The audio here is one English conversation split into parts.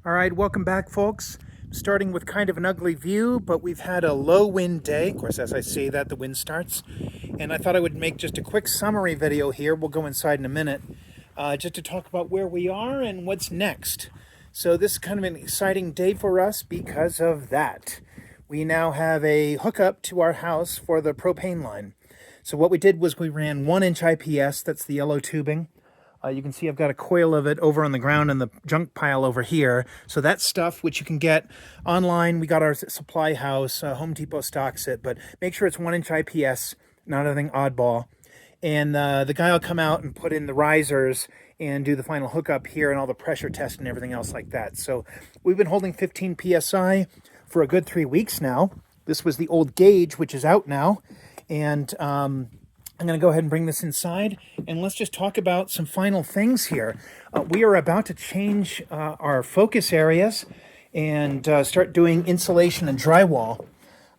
All right, welcome back, folks. Starting with kind of an ugly view, but we've had a low wind day. Of course, as I say that, the wind starts. And I thought I would make just a quick summary video here. We'll go inside in a minute, just to talk about where we are and what's next. So this is kind of an exciting day for us because of that. We now have a hookup to our house for the propane line. So what we did was we ran 1-inch IPS, that's the yellow tubing. You can see I've got a coil of it over on the ground in the junk pile over here. So that stuff, which you can get online, we got our supply house, Home Depot stocks it, but make sure it's 1-inch IPS, not anything oddball. And the guy will come out and put in the risers and do the final hookup here and all the pressure test and everything else like that. So we've been holding 15 PSI for a good 3 weeks now. This was the old gauge, which is out now. And I'm going to go ahead and bring this inside, and let's just talk about some final things here. We are about to change our focus areas and start doing insulation and drywall.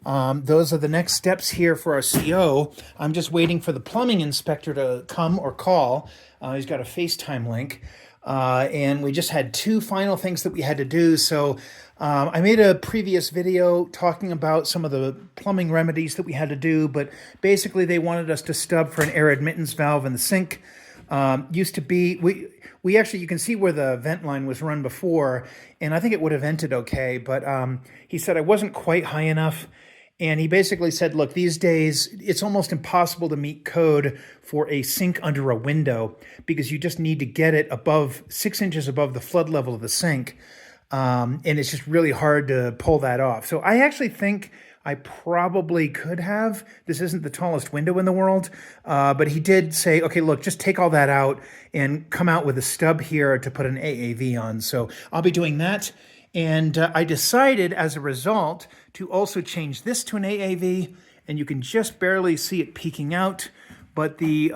Those are the next steps here for our CO. I'm just waiting for the plumbing inspector to come or call. He's got a FaceTime link. And we just had 2 final things that we had to do. So I made a previous video talking about some of the plumbing remedies that we had to do, but basically they wanted us to stub for an air admittance valve in the sink. Used to be, we actually, you can see where the vent line was run before, and I think it would have vented okay, but he said I wasn't quite high enough. And he basically said, look, these days, it's almost impossible to meet code for a sink under a window because you just need to get it above 6 inches above the flood level of the sink. And it's just really hard to pull that off. So I actually think I probably could have. This isn't the tallest window in the world, but he did say, okay, look, just take all that out and come out with a stub here to put an AAV on. So I'll be doing that. And I decided as a result to also change this to an AAV, and you can just barely see it peeking out, but the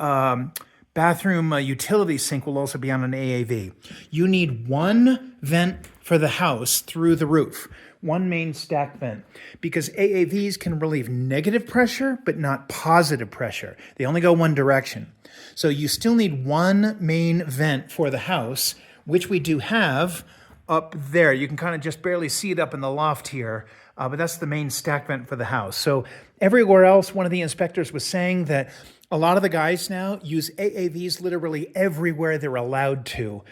bathroom utility sink will also be on an AAV. You need 1 vent for the house through the roof, 1 main stack vent, because AAVs can relieve negative pressure, but not positive pressure. They only go one direction. So you still need 1 main vent for the house, which we do have up there. You can kind of just barely see it up in the loft here, but that's the main stack vent for the house. So everywhere else, one of the inspectors was saying that a lot of the guys now use AAVs literally everywhere they're allowed to,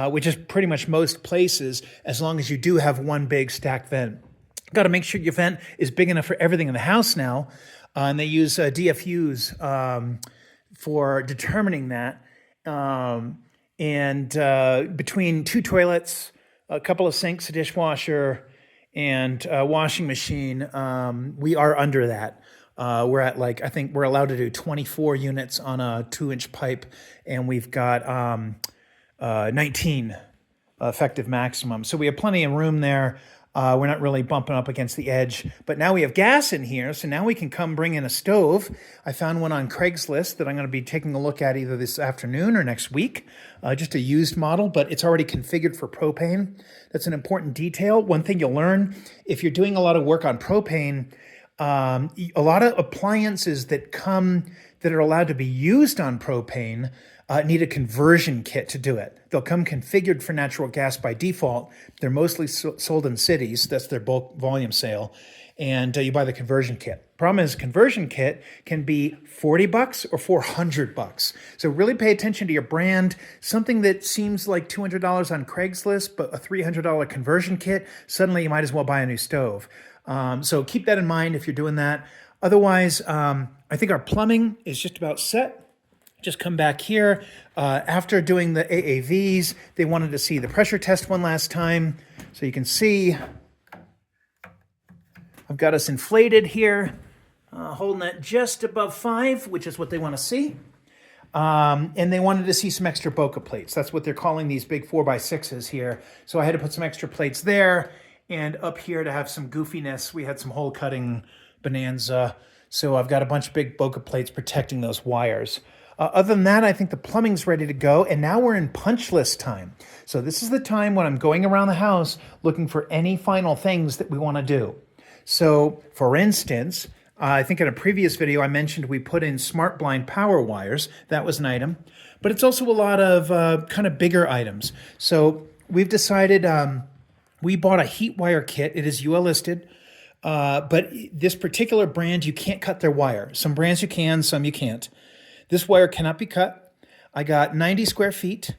which is pretty much most places, as long as you do have 1 big stack vent. Got to make sure your vent is big enough for everything in the house now, and they use DFUs for determining that. Between 2 toilets, a couple of sinks, a dishwasher, and a washing machine, we are under that. We're at I think we're allowed to do 24 units on a 2-inch pipe, and we've got 19 effective maximum. So we have plenty of room there. We're not really bumping up against the edge, but now we have gas in here, so now we can come bring in a stove. I found one on Craigslist that I'm going to be taking a look at either this afternoon or next week, just a used model, but it's already configured for propane. That's an important detail. One thing you'll learn, if you're doing a lot of work on propane, a lot of appliances that are allowed to be used on propane need a conversion kit to do it. They'll come configured for natural gas by default. They're mostly sold in cities. That's their bulk volume sale. And you buy the conversion kit. Problem is, conversion kit can be $40 or $400. So really pay attention to your brand. Something that seems like $200 on Craigslist, but a $300 conversion kit, suddenly you might as well buy a new stove. So keep that in mind if you're doing that. Otherwise, I think our plumbing is just about set. Just come back here. After doing the AAVs, they wanted to see the pressure test one last time. So you can see I've got us inflated here, holding that just above 5, which is what they want to see. And they wanted to see some extra Boca plates. That's what they're calling these big 4x6s here. So I had to put some extra plates there, and up here to have some goofiness. We had some hole cutting bonanza. So I've got a bunch of big Boca plates protecting those wires. Other than that, I think the plumbing's ready to go, and now we're in punch list time. So this is the time when I'm going around the house looking for any final things that we want to do. So, for instance, I think in a previous video I mentioned we put in smart blind power wires. That was an item. But it's also a lot of kind of bigger items. So we've decided We bought a heat wire kit. It is UL listed, but this particular brand, you can't cut their wire. Some brands you can, some you can't. This wire cannot be cut. I got 90 square feet.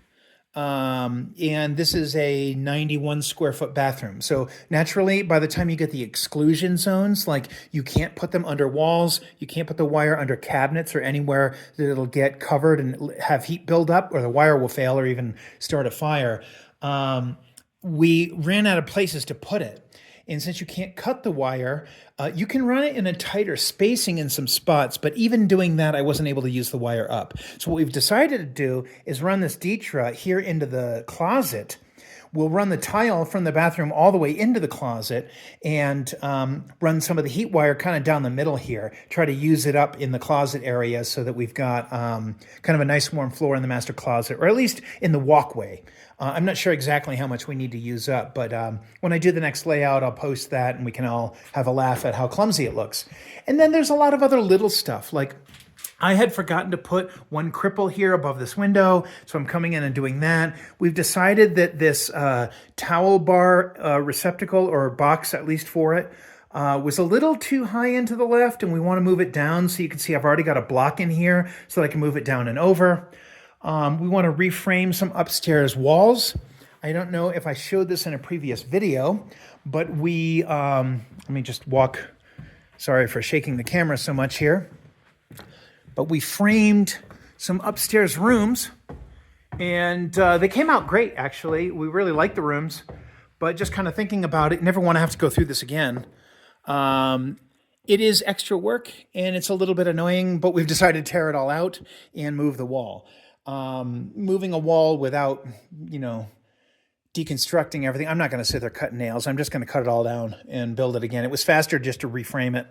And this is a 91 square foot bathroom. So naturally, by the time you get the exclusion zones, like you can't put them under walls, you can't put the wire under cabinets or anywhere that it'll get covered and have heat build up, or the wire will fail or even start a fire. We ran out of places to put it. And since you can't cut the wire, you can run it in a tighter spacing in some spots, but even doing that, I wasn't able to use the wire up. So what we've decided to do is run this Detra here into the closet. We'll run the tile from the bathroom all the way into the closet and run some of the heat wire kind of down the middle here, try to use it up in the closet area so that we've got kind of a nice warm floor in the master closet, or at least in the walkway. I'm not sure exactly how much we need to use up, but when I do the next layout, I'll post that and we can all have a laugh at how clumsy it looks. And then there's a lot of other little stuff, like I had forgotten to put one cripple here above this window, so I'm coming in and doing that. We've decided that this towel bar receptacle, or box at least for it, was a little too high into the left, and we want to move it down. So you can see I've already got a block in here so that I can move it down and over. We want to reframe some upstairs walls. I don't know if I showed this in a previous video, but we, let me just walk, sorry for shaking the camera so much here, but we framed some upstairs rooms, and they came out great, actually. We really like the rooms, but just kind of thinking about it, never want to have to go through this again. It is extra work, and it's a little bit annoying, but we've decided to tear it all out and move the wall. Moving a wall without, deconstructing everything. I'm not going to sit there cutting nails. I'm just going to cut it all down and build it again. It was faster just to reframe it.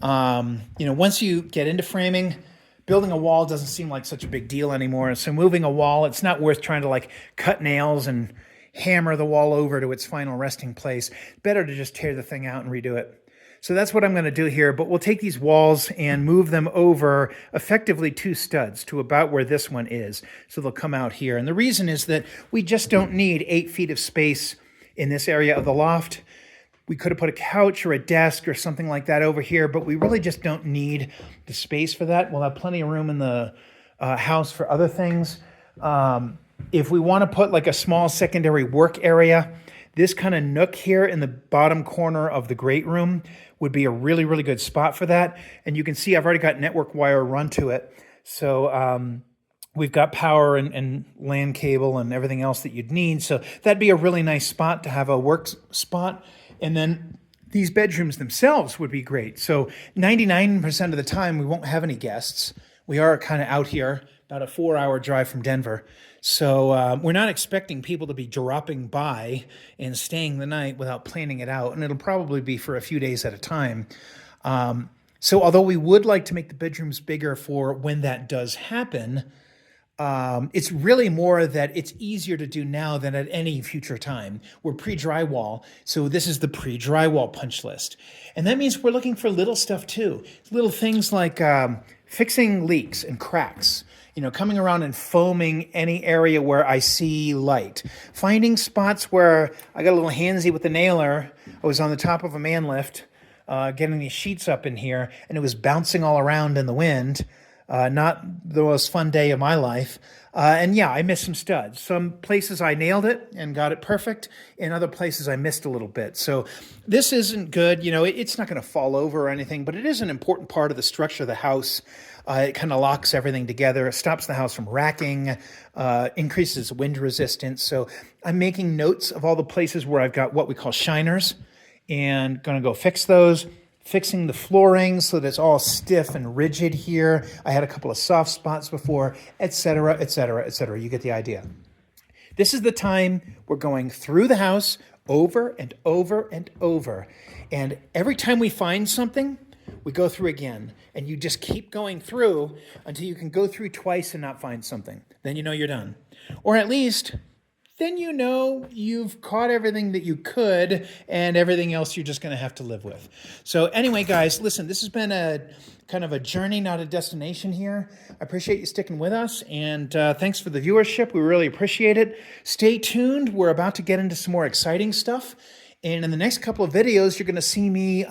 Once you get into framing, building a wall doesn't seem like such a big deal anymore. So moving a wall, it's not worth trying to cut nails and hammer the wall over to its final resting place. Better to just tear the thing out and redo it. So that's what I'm going to do here, but we'll take these walls and move them over effectively 2 studs to about where this one is. So they'll come out here. And the reason is that we just don't need 8 feet of space in this area of the loft. We could have put a couch or a desk or something like that over here, but we really just don't need the space for that. We'll have plenty of room in the house for other things. If we want to put a small secondary work area, this kind of nook here in the bottom corner of the great room would be a really, really good spot for that. And you can see I've already got network wire run to it. So we've got power and LAN cable and everything else that you'd need. So that'd be a really nice spot to have a work spot. And then these bedrooms themselves would be great. So 99% of the time, we won't have any guests. We are kind of out here, about a 4-hour drive from Denver. So we're not expecting people to be dropping by and staying the night without planning it out. And it'll probably be for a few days at a time. So although we would like to make the bedrooms bigger for when that does happen, it's really more that it's easier to do now than at any future time. We're pre-drywall, so this is the pre-drywall punch list. And that means we're looking for little stuff too. Little things like fixing leaks and cracks, coming around and foaming any area where I see light. Finding spots where I got a little handsy with the nailer. I was on the top of a man lift, getting these sheets up in here, and it was bouncing all around in the wind. Not the most fun day of my life. And yeah, I missed some studs. Some places I nailed it and got it perfect. In other places I missed a little bit. So this isn't good. It's not going to fall over or anything, but it is an important part of the structure of the house. It kind of locks everything together. It stops the house from racking, increases wind resistance. So I'm making notes of all the places where I've got what we call shiners and going to go fix those. Fixing the flooring so that it's all stiff and rigid here. I had a couple of soft spots before, etc., etc., etc. You get the idea. This is the time we're going through the house over and over and over. And every time we find something, we go through again. And you just keep going through until you can go through twice and not find something. Then you know you're done. Or at least then you know you've caught everything that you could, and everything else you're just going to have to live with. So anyway, guys, listen, this has been a kind of a journey, not a destination here. I appreciate you sticking with us, and thanks for the viewership. We really appreciate it. Stay tuned. We're about to get into some more exciting stuff. And in the next couple of videos, you're going to see me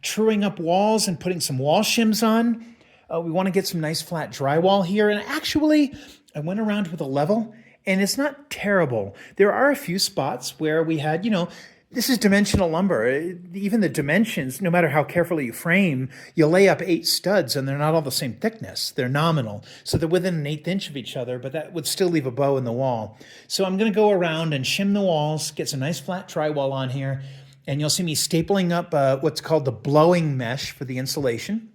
truing up walls and putting some wall shims on. We want to get some nice flat drywall here. And actually, I went around with a level, and it's not terrible. There are a few spots where we had, this is dimensional lumber. Even the dimensions, no matter how carefully you frame, you lay up 8 studs, and they're not all the same thickness. They're nominal. So they're within an 1/8 inch of each other, but that would still leave a bow in the wall. So I'm going to go around and shim the walls, get some nice flat drywall on here, and you'll see me stapling up what's called the blowing mesh for the insulation.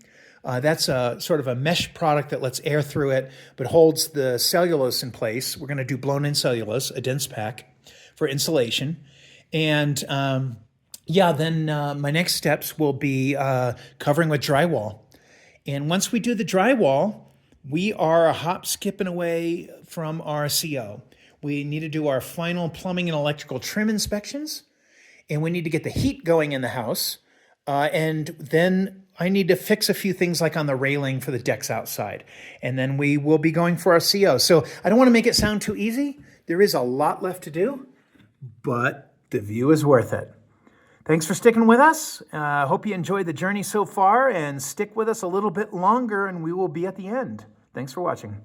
That's a sort of a mesh product that lets air through it, but holds the cellulose in place. We're going to do blown-in cellulose, a dense pack, for insulation. And then my next steps will be covering with drywall. And once we do the drywall, we are a hop, skipping away from our CO. We need to do our final plumbing and electrical trim inspections, and we need to get the heat going in the house. And then I need to fix a few things like on the railing for the decks outside. And then we will be going for our CO. So I don't want to make it sound too easy. There is a lot left to do, but the view is worth it. Thanks for sticking with us. Hope you enjoyed the journey so far, and stick with us a little bit longer and we will be at the end. Thanks for watching.